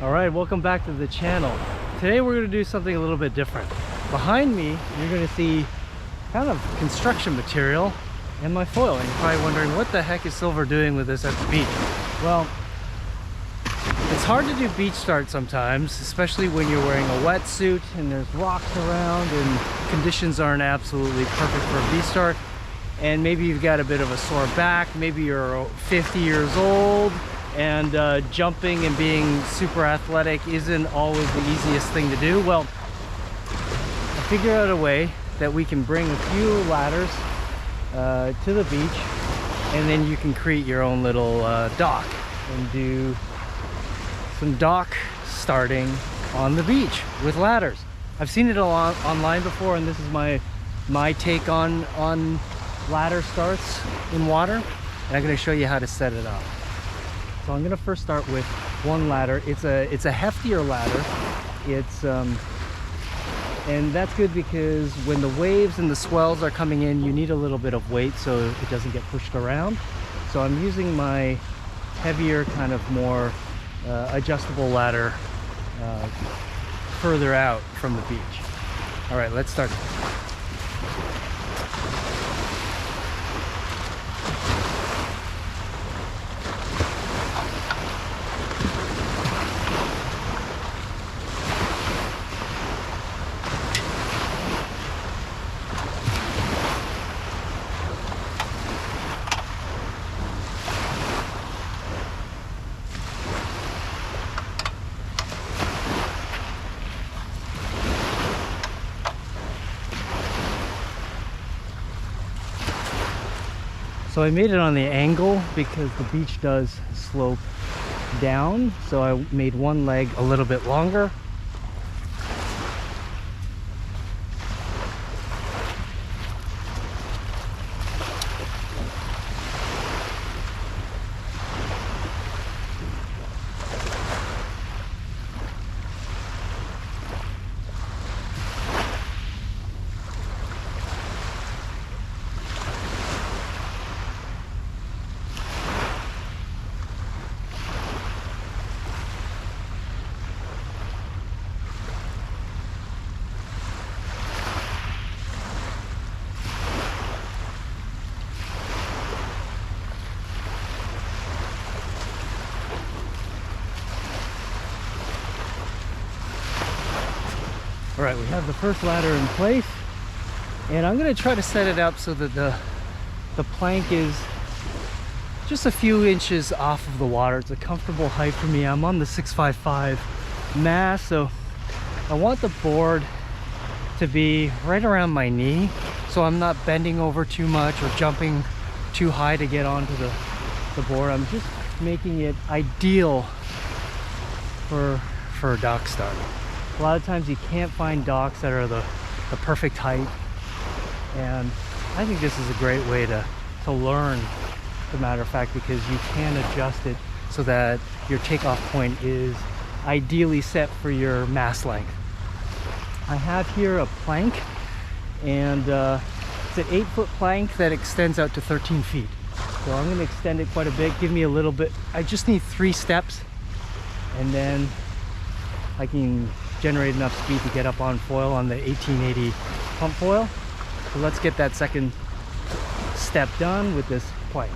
All right, welcome back to the channel. Today we're going to do something a little bit different. Behind me, you're going to see kind of construction material and my foil. And you're probably wondering, what the heck is Silver doing with this at the beach? Well, it's hard to do beach start sometimes, especially when you're wearing a wetsuit and there's rocks around and conditions aren't absolutely perfect for a beach start. And maybe you've got a bit of a sore back, maybe you're 50 years old, and jumping and being super athletic isn't always the easiest thing to do. Well, I figured out a way that we can bring a few ladders to the beach, and then you can create your own little dock and do some dock starting on the beach with ladders. I've seen it online before, and this is my take on ladder starts in water, and I'm going to show you how to set it up. So I'm going to first start with one ladder. It's a heftier ladder. And that's good because when the waves and the swells are coming in, you need a little bit of weight so it doesn't get pushed around. So I'm using my heavier, kind of more adjustable ladder further out from the beach. All right, let's start. So I made it on the angle because the beach does slope down. So I made one leg a little bit longer. All right, we have the first ladder in place, and I'm going to try to set it up so that the plank is just a few inches off of the water. It's a comfortable height for me. I'm on the 655 mast, so I want the board to be right around my knee, so I'm not bending over too much or jumping too high to get onto the board. I'm just making it ideal for a dock start. A lot of times you can't find docks that are the perfect height, and I think this is a great way to learn, as a matter of fact, because you can adjust it so that your takeoff point is ideally set for your mast length. I have here a plank, and it's an 8-foot plank that extends out to 13 feet. So I'm going to extend it quite a bit, give me a little bit. I just need 3 steps, and then I can generate enough speed to get up on foil on the 1880 pump foil. So let's get that second step done with this plank.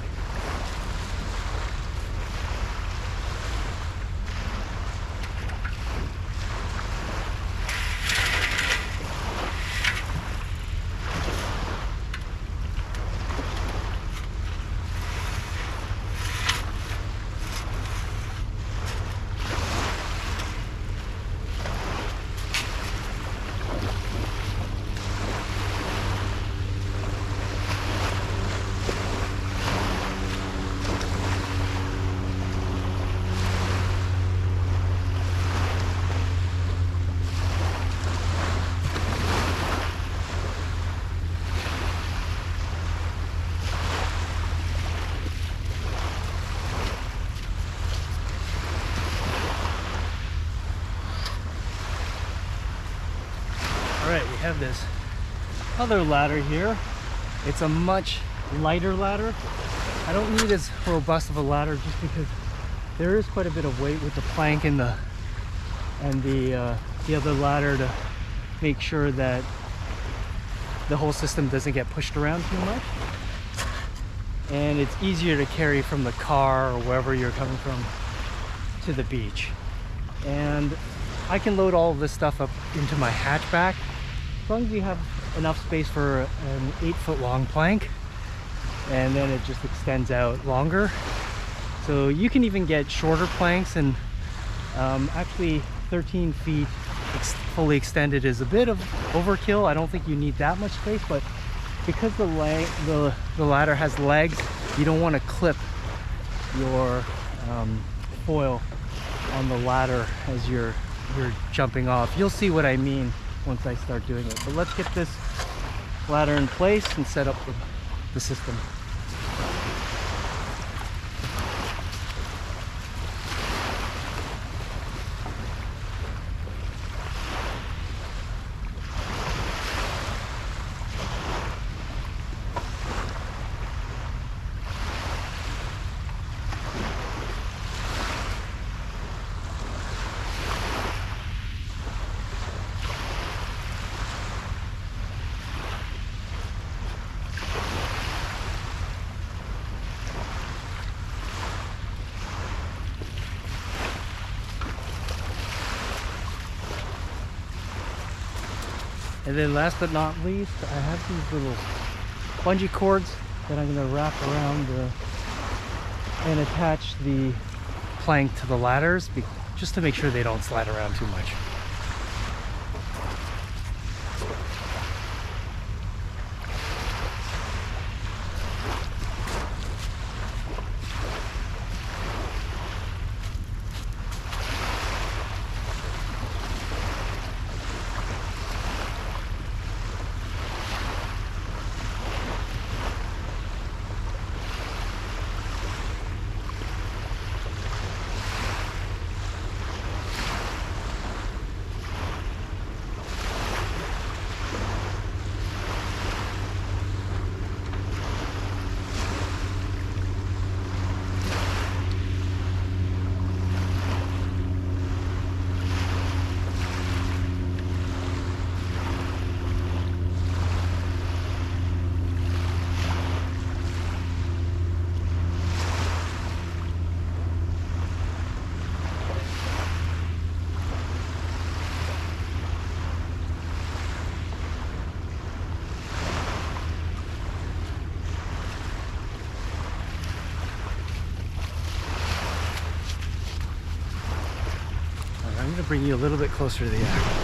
All right, we have this other ladder here. It's a much lighter ladder. I don't need as robust of a ladder just because there is quite a bit of weight with the plank and the and the other ladder to make sure that the whole system doesn't get pushed around too much. And it's easier to carry from the car or wherever you're coming from to the beach. And I can load all of this stuff up into my hatchback as long as you have enough space for an 8-foot long plank, and then it just extends out longer. So you can even get shorter planks, and actually 13 feet fully extended is a bit of overkill. I don't think you need that much space, but because the ladder has legs, you don't want to clip your foil on the ladder as you're jumping off. You'll see what I mean once I start doing it. But let's get this ladder in place and set up the system. And then last but not least, I have these little bungee cords that I'm going to wrap around and attach the plank to the ladders just to make sure they don't slide around too much. I'm going to bring you a little bit closer to the act.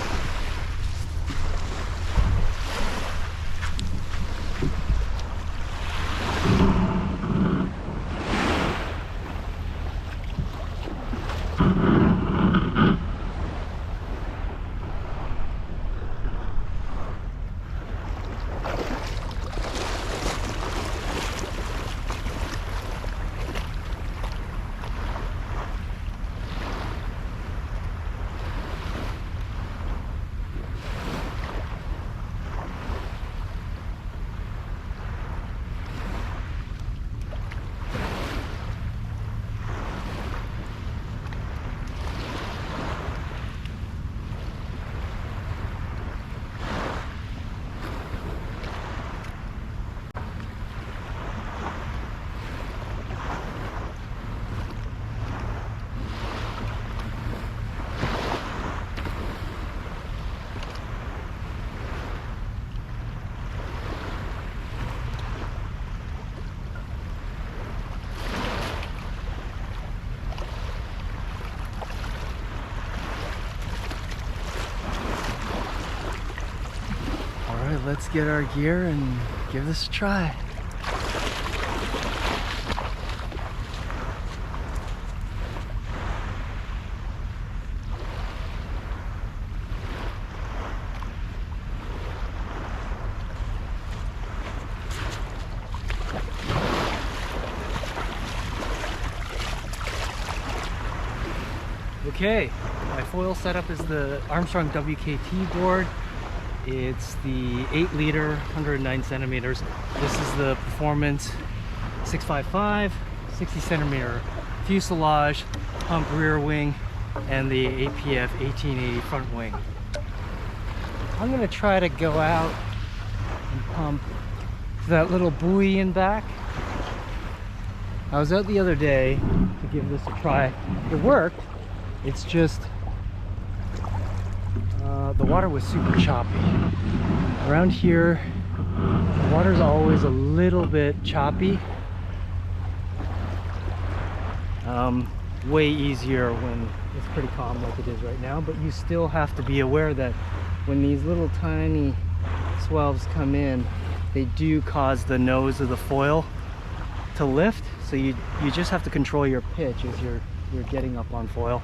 Let's get our gear and give this a try. Okay, my foil setup is the Armstrong WKT board. It's the 8-liter, 109 centimeters. This is the Performance 655, 60 centimeter fuselage, pump rear wing, and the APF 1880 front wing. I'm gonna try to go out and pump that little buoy in back. I was out the other day to give this a try. It worked. It's just the water was super choppy. Around here, the water's always a little bit choppy. Way easier when it's pretty calm like it is right now, but you still have to be aware that when these little tiny swells come in, they do cause the nose of the foil to lift, so you just have to control your pitch as you're getting up on foil.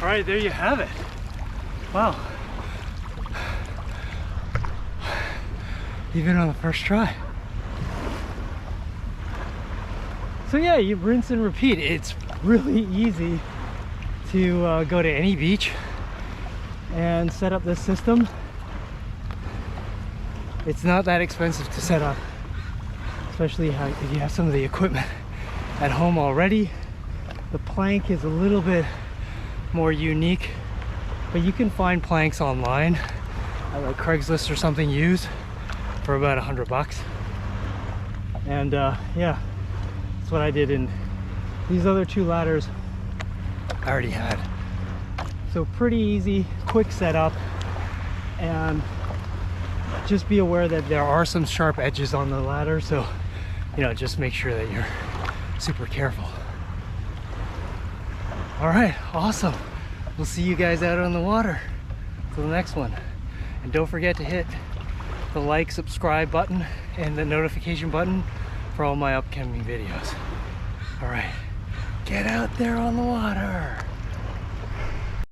All right, there you have it. Wow. Even on the first try. So yeah, you rinse and repeat. It's really easy to go to any beach and set up this system. It's not that expensive to set up, especially if you have some of the equipment at home already. The plank is a little bit more unique, but you can find planks online at like Craigslist or something used for about $100. And yeah, that's what I did. In these other two ladders I already had. So pretty easy, quick setup, and just be aware that there are some sharp edges on the ladder, so you know, just make sure that you're super careful. All right, awesome. We'll see you guys out on the water for the next one. And don't forget to hit the like, subscribe button and the notification button for all my upcoming videos. All right, get out there on the water.